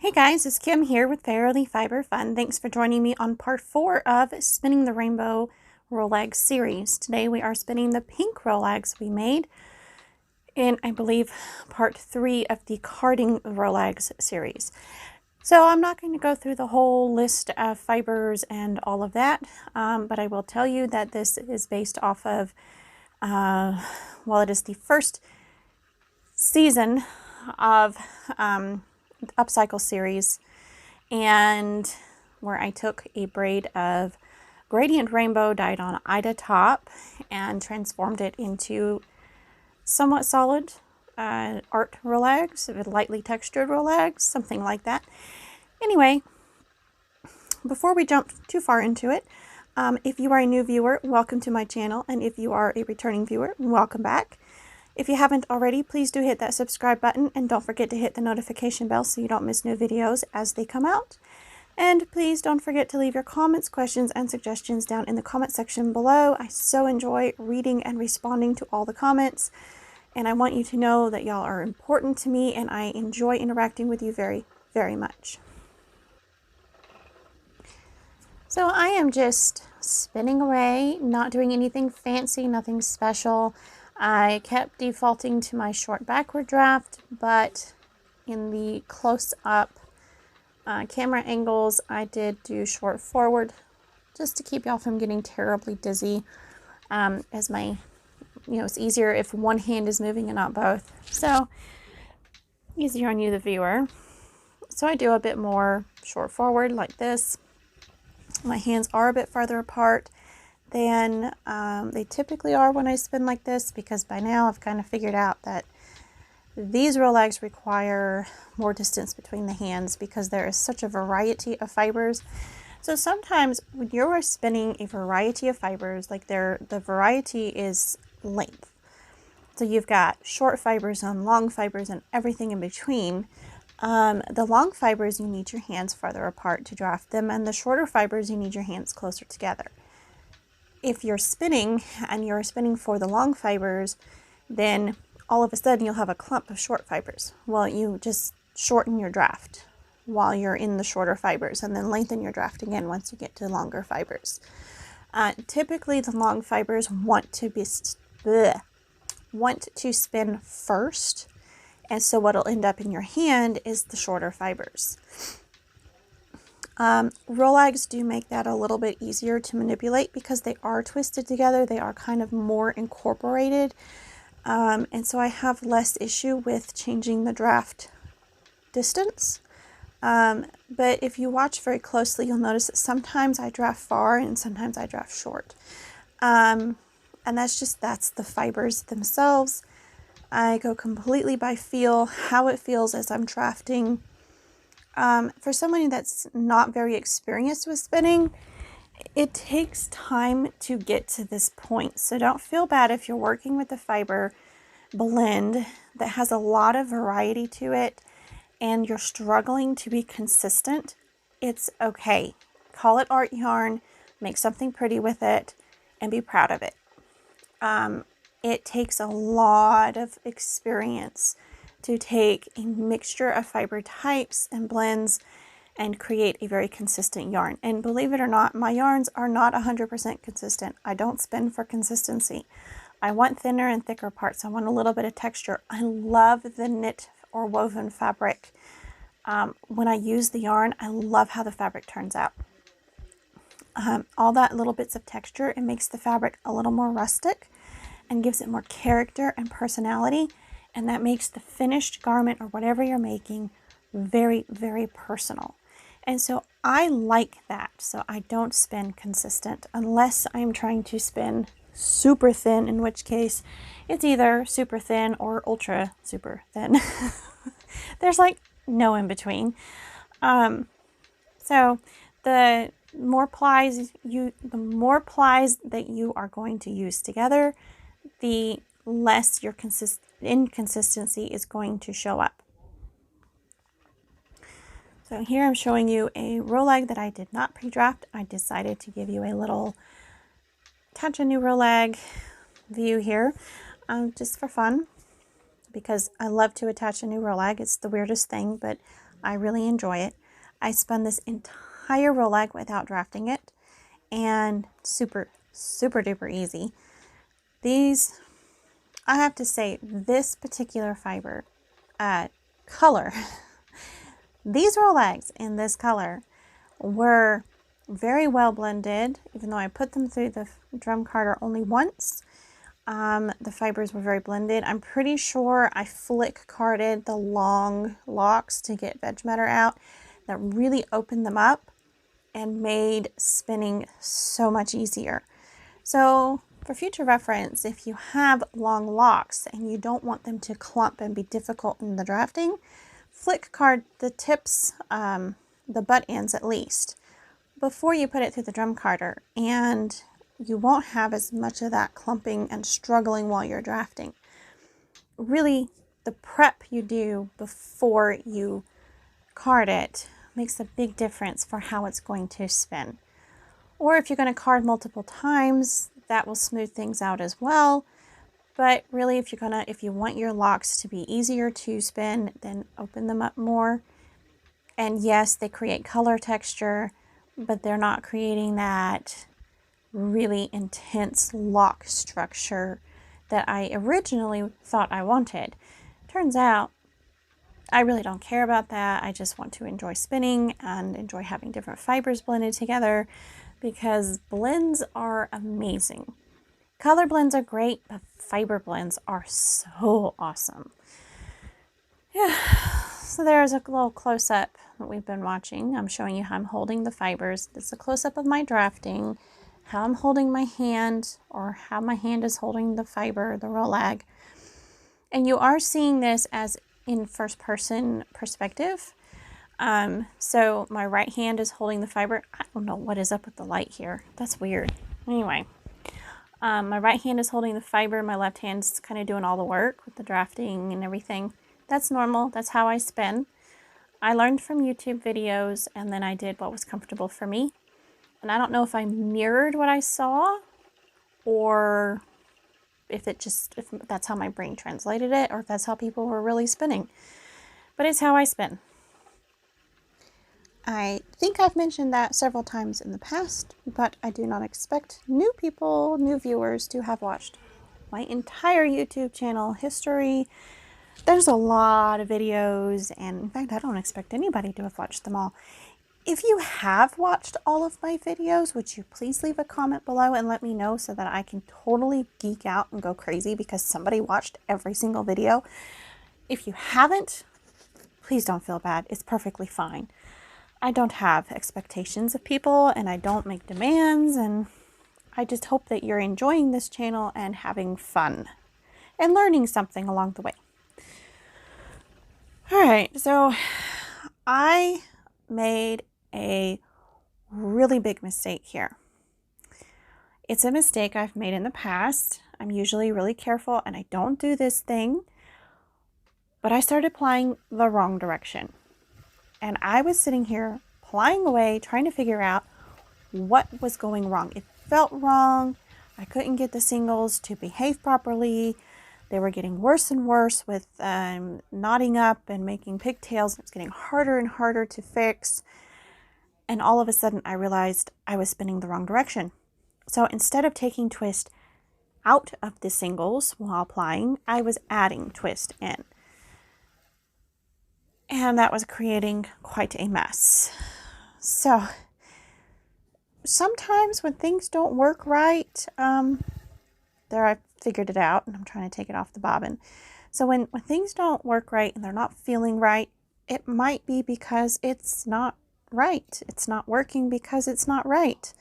Hey guys, it's Kim here with Fairily Fiber Fun. Thanks for joining me on part 4 of Spinning the Rainbow Rolags series. Today we are spinning the pink Rolags we made in, I believe, part 3 of the carding Rolags series. So I'm not going to go through the whole list of fibers and all of that, but I will tell you that this is based off of, well, it is the first season of upcycle series, and where I took a braid of gradient rainbow dyed on Eider top and transformed it into somewhat solid art Rolags, with lightly textured Rolags, something like that. Anyway, before we jump too far into it, if you are a new viewer, welcome to my channel, and if you are a returning viewer, welcome back. If you haven't already, please do hit that subscribe button, and don't forget to hit the notification bell so you don't miss new videos as they come out. And please don't forget to leave your comments, questions, and suggestions down in the comment section below. I so enjoy reading and responding to all the comments, and I want you to know that y'all are important to me, and I enjoy interacting with you very, very much. So I am just spinning away, not doing anything fancy, nothing special. I kept defaulting to my short backward draft, but in the close-up camera angles, I did do short forward, just to keep y'all from getting terribly dizzy, as my, it's easier if one hand is moving and not both. So, easier on you, the viewer. So I do a bit more short forward like this. My hands are a bit farther apart than they typically are when I spin like this, because by now I've kind of figured out that these Rolags require more distance between the hands because there is such a variety of fibers. So sometimes when you're spinning a variety of fibers, like the variety is length. So you've got short fibers and long fibers and everything in between. The long fibers, you need your hands farther apart to draft them, and the shorter fibers, you need your hands closer together. If you're spinning and you're spinning for the long fibers, then all of a sudden you'll have a clump of short fibers. Well, you just shorten your draft while you're in the shorter fibers, and then lengthen your draft again once you get to longer fibers. Typically, the long fibers want to spin first, and so what'll end up in your hand is the shorter fibers. Rolags do make that a little bit easier to manipulate because they are twisted together. They are kind of more incorporated. And so I have less issue with changing the draft distance. But if you watch very closely, you'll notice that sometimes I draft far and sometimes I draft short. And that's the fibers themselves. I go completely by feel, how it feels as I'm drafting. For somebody that's not very experienced with spinning, it takes time to get to this point. So don't feel bad if you're working with a fiber blend that has a lot of variety to it and you're struggling to be consistent. It's okay. Call it art yarn, make something pretty with it, and be proud of it. It takes a lot of experience to take a mixture of fiber types and blends and create a very consistent yarn. And believe it or not, my yarns are not 100% consistent. I don't spin for consistency. I want thinner and thicker parts. I want a little bit of texture. I love the knit or woven fabric. When I use the yarn, I love how the fabric turns out. All that little bits of texture, it makes the fabric a little more rustic and gives it more character and personality. And that makes the finished garment or whatever you're making very, very personal. And so I like that. So I don't spin consistent unless I'm trying to spin super thin, in which case it's either super thin or ultra super thin. There's like no in between. So the more plies that you are going to use together, the less your inconsistency is going to show up. So here I'm showing you a Rolag that I did not pre-draft. I decided to give you a little touch a new Rolag view here, just for fun, because I love to attach a new Rolag. It's the weirdest thing, but I really enjoy it. I spun this entire Rolag without drafting it, and super, super duper easy. These, I have to say, this particular fiber color, these Rolags in this color were very well blended, even though I put them through the drum carder only once. The fibers were very blended. I'm pretty sure I flick carded the long locks to get veg matter out. That really opened them up and made spinning so much easier. So for future reference, if you have long locks and you don't want them to clump and be difficult in the drafting, flick card the tips, the butt ends at least, before you put it through the drum carder, and you won't have as much of that clumping and struggling while you're drafting. Really, the prep you do before you card it makes a big difference for how it's going to spin. Or if you're going to card multiple times, that will smooth things out as well. But really, if you want your locks to be easier to spin, then open them up more. And yes, they create color texture, but they're not creating that really intense lock structure that I originally thought I wanted. Turns out I really don't care about that. I just want to enjoy spinning and enjoy having different fibers blended together, because blends are amazing. Color blends are great, but fiber blends are so awesome. Yeah, so there's a little close-up that we've been watching. I'm showing you how I'm holding the fibers. This is a close-up of my drafting, how I'm holding my hand, or how my hand is holding the fiber, the Rolag. And you are seeing this as in first-person perspective. So my right hand is holding the fiber. I don't know what is up with the light here. That's weird. Anyway, my right hand is holding the fiber. My left hand's kind of doing all the work with the drafting and everything. That's normal. That's how I spin. I learned from YouTube videos, and then I did what was comfortable for me. And I don't know if I mirrored what I saw, or if that's how my brain translated it, or if that's how people were really spinning. But it's how I spin. I think I've mentioned that several times in the past, but I do not expect new people, new viewers, to have watched my entire YouTube channel history. There's a lot of videos, and in fact, I don't expect anybody to have watched them all. If you have watched all of my videos, would you please leave a comment below and let me know, so that I can totally geek out and go crazy because somebody watched every single video. If you haven't, please don't feel bad. It's perfectly fine. I don't have expectations of people, and I don't make demands, and I just hope that you're enjoying this channel and having fun and learning something along the way. All right, so I made a really big mistake here. It's a mistake I've made in the past. I'm usually really careful and I don't do this thing, but I started plying the wrong direction. And I was sitting here plying away, trying to figure out what was going wrong. It felt wrong. I couldn't get the singles to behave properly. They were getting worse and worse with knotting up and making pigtails. It was getting harder and harder to fix. And all of a sudden I realized I was spinning the wrong direction. So instead of taking twist out of the singles while applying, I was adding twist in. And that was creating quite a mess. So sometimes when things don't work right, there I figured it out, and I'm trying to take it off the bobbin. So when things don't work right and they're not feeling right, it might be because it's not right. It's not working because it's not right.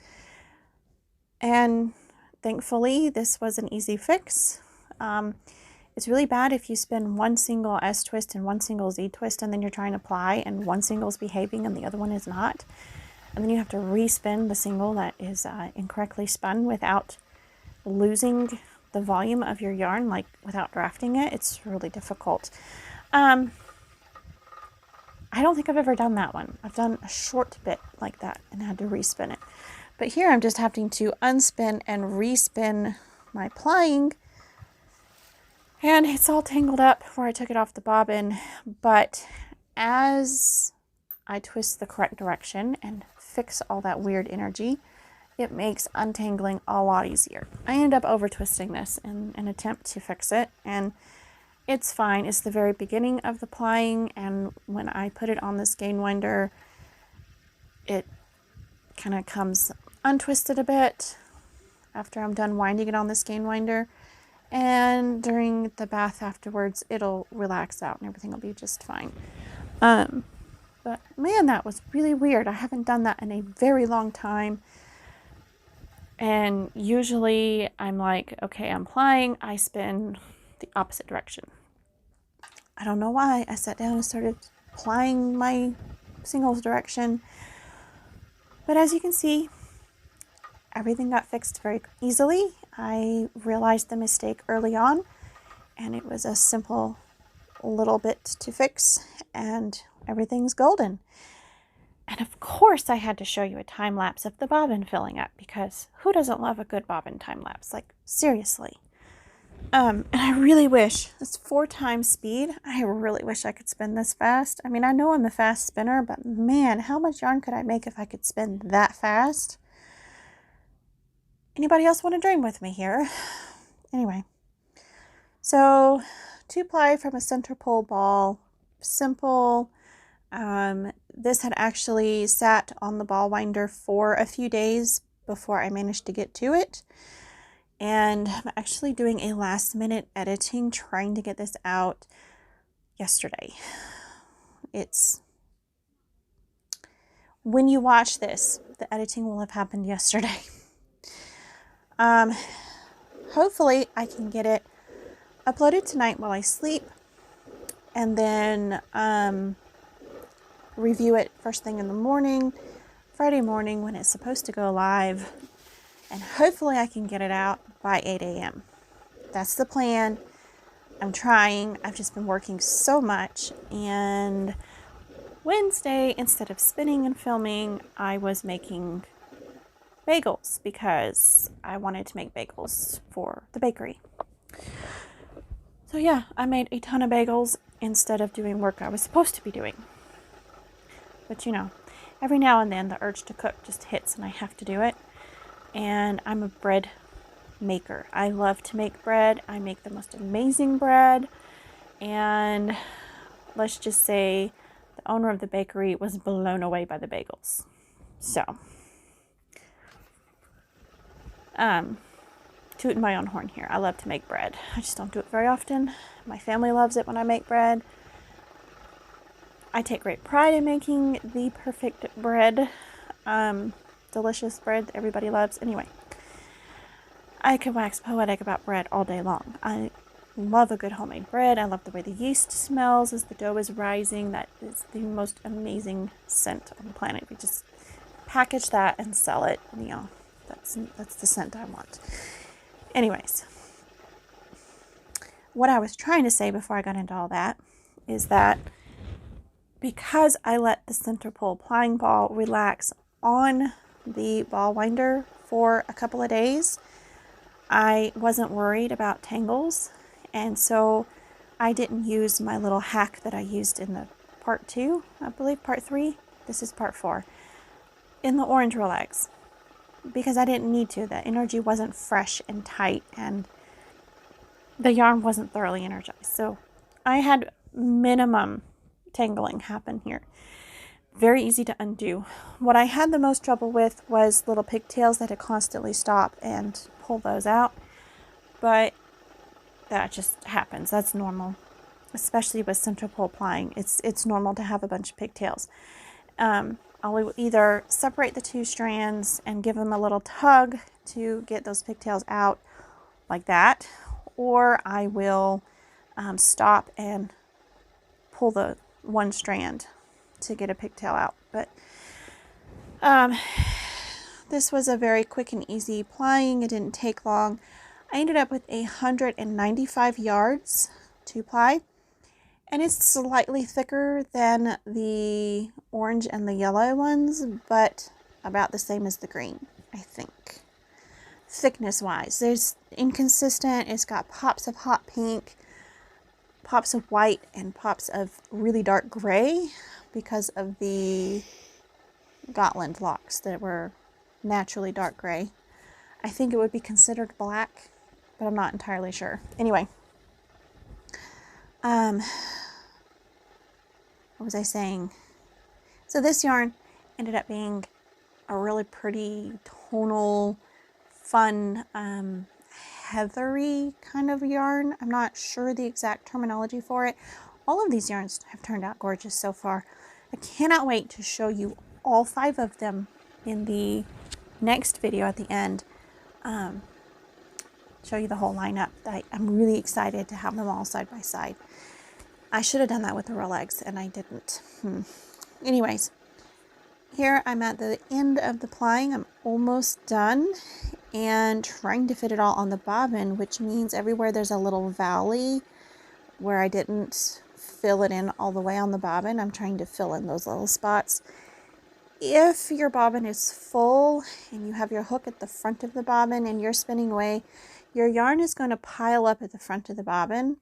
And thankfully, this was an easy fix. It's really bad if you spin one single S twist and one single Z twist, and then you're trying to apply and one single is behaving and the other one is not. And then you have to respin the single that is incorrectly spun without losing the volume of your yarn, like without drafting it. It's really difficult. I don't think I've ever done that one. I've done a short bit like that and had to respin it. But here I'm just having to unspin and respin my plying. And it's all tangled up where I took it off the bobbin, but as I twist the correct direction and fix all that weird energy, it makes untangling a lot easier. I ended up over twisting this in an attempt to fix it, and it's fine. It's the very beginning of the plying, and when I put it on the skein winder, it kind of comes untwisted a bit after I'm done winding it on the skein winder, and during the bath afterwards it'll relax out and everything will be just fine. But man, that was really weird. I haven't done that in a very long time. And usually I'm like, okay, I'm plying, I spin the opposite direction. I don't know why. I sat down and started plying my singles direction. But as you can see, everything got fixed very easily. I realized the mistake early on, and it was a simple little bit to fix, and everything's golden. And of course I had to show you a time lapse of the bobbin filling up, because who doesn't love a good bobbin time lapse? Like, seriously. And I really wish, it's 4 times speed. I really wish I could spin this fast. I mean, I know I'm a fast spinner, but man, how much yarn could I make if I could spin that fast? Anybody else want to dream with me here? Anyway, so 2-ply from a center pole ball, simple. This had actually sat on the ball winder for a few days before I managed to get to it. And I'm actually doing a last minute editing, trying to get this out yesterday. It's, when you watch this, the editing will have happened yesterday. Hopefully I can get it uploaded tonight while I sleep, and then review it first thing in the morning, Friday morning when it's supposed to go live, and hopefully I can get it out by 8 a.m. That's the plan. I'm trying. I've just been working so much, and Wednesday, instead of spinning and filming, I was making bagels because I wanted to make bagels for the bakery. So yeah, I made a ton of bagels instead of doing work I was supposed to be doing. But you know, every now and then the urge to cook just hits and I have to do it. And I'm a bread maker. I love to make bread. I make the most amazing bread. And let's just say the owner of the bakery was blown away by the bagels. So, tooting my own horn here. I love to make bread. I just don't do it very often. My family loves it when I make bread. I take great pride in making the perfect bread. Delicious bread that everybody loves. Anyway, I could wax poetic about bread all day long. I love a good homemade bread. I love the way the yeast smells as the dough is rising. That is the most amazing scent on the planet. We just package that and sell it. You know, that's the scent I want. Anyways, what I was trying to say before I got into all that is that because I let the center pole plying ball relax on the ball winder for a couple of days, I wasn't worried about tangles, and so I didn't use my little hack that I used in the part 2, I believe part 3, this is part 4, in the orange Rolags, because I didn't need to. The energy wasn't fresh and tight, and the yarn wasn't thoroughly energized, so I had minimum tangling happen here. Very easy to undo. What I had the most trouble with was little pigtails that had constantly stop and pull those out, but that just happens. That's normal, especially with center pole plying. It's normal to have a bunch of pigtails. I'll either separate the 2 strands and give them a little tug to get those pigtails out like that, or I will stop and pull the 1 strand to get a pigtail out. But this was a very quick and easy plying. It didn't take long. I ended up with 195 yards to ply, and it's slightly thicker than the orange and the yellow ones, but about the same as the green, I think, thickness wise. There's inconsistent. It's got pops of hot pink, pops of white and pops of really dark gray because of the Gotland locks that were naturally dark gray. I think it would be considered black, but I'm not entirely sure. Anyway, what was I saying? So this yarn ended up being a really pretty tonal, fun, heathery kind of yarn. I'm not sure the exact terminology for it. All of these yarns have turned out gorgeous so far. I cannot wait to show you all 5 of them in the next video at the end. Show you the whole lineup. I'm really excited to have them all side by side. I should have done that with the Rolags and I didn't. Anyways, here I'm at the end of the plying. I'm almost done and trying to fit it all on the bobbin, which means everywhere there's a little valley where I didn't fill it in all the way on the bobbin, I'm trying to fill in those little spots. If your bobbin is full and you have your hook at the front of the bobbin and you're spinning away, your yarn is going to pile up at the front of the bobbin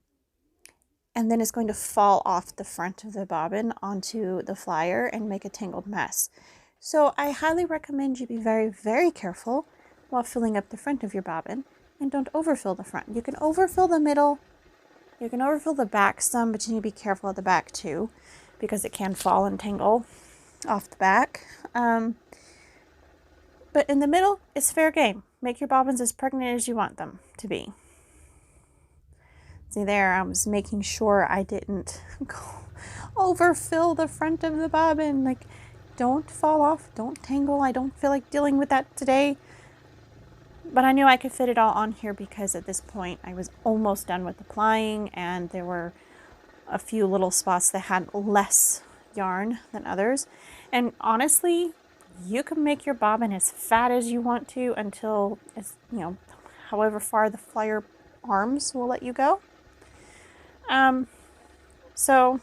and then it's going to fall off the front of the bobbin onto the flyer and make a tangled mess. So I highly recommend you be very, very careful while filling up the front of your bobbin and don't overfill the front. You can overfill the middle, you can overfill the back some, but you need to be careful at the back too because it can fall and tangle off the back. But in the middle, it's fair game. Make your bobbins as pregnant as you want them to be. See there, I was making sure I didn't overfill the front of the bobbin. Like, don't fall off, don't tangle. I don't feel like dealing with that today. But I knew I could fit it all on here because at this point I was almost done with the plying and there were a few little spots that had less yarn than others. And honestly, you can make your bobbin as fat as you want to until it's, you know, however far the flyer arms will let you go. So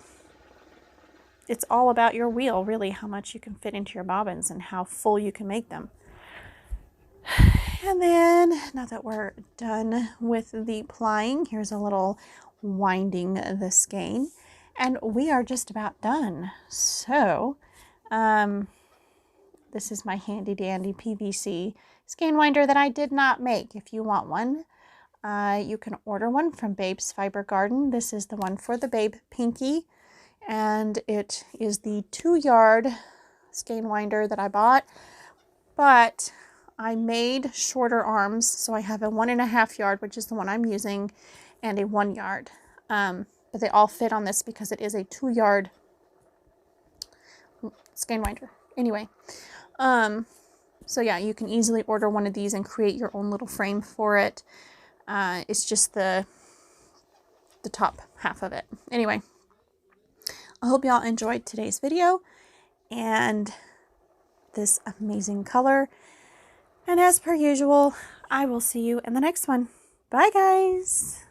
it's all about your wheel, really, how much you can fit into your bobbins and how full you can make them. And then now that we're done with the plying, here's a little winding the skein and we are just about done. So, this is my handy dandy PVC skein winder that I did not make. If you want one, you can order one from Babe's Fiber Garden. This is the one for the Babe Pinky, and it is the 2-yard skein winder that I bought, but I made shorter arms, so I have a 1.5 yard, which is the one I'm using, and a 1 yard. But they all fit on this because it is a 2-yard skein winder. Anyway, so yeah, you can easily order one of these and create your own little frame for it. It's just the top half of it. Anyway, I hope y'all enjoyed today's video and this amazing color. And as per usual, I will see you in the next one. Bye, guys.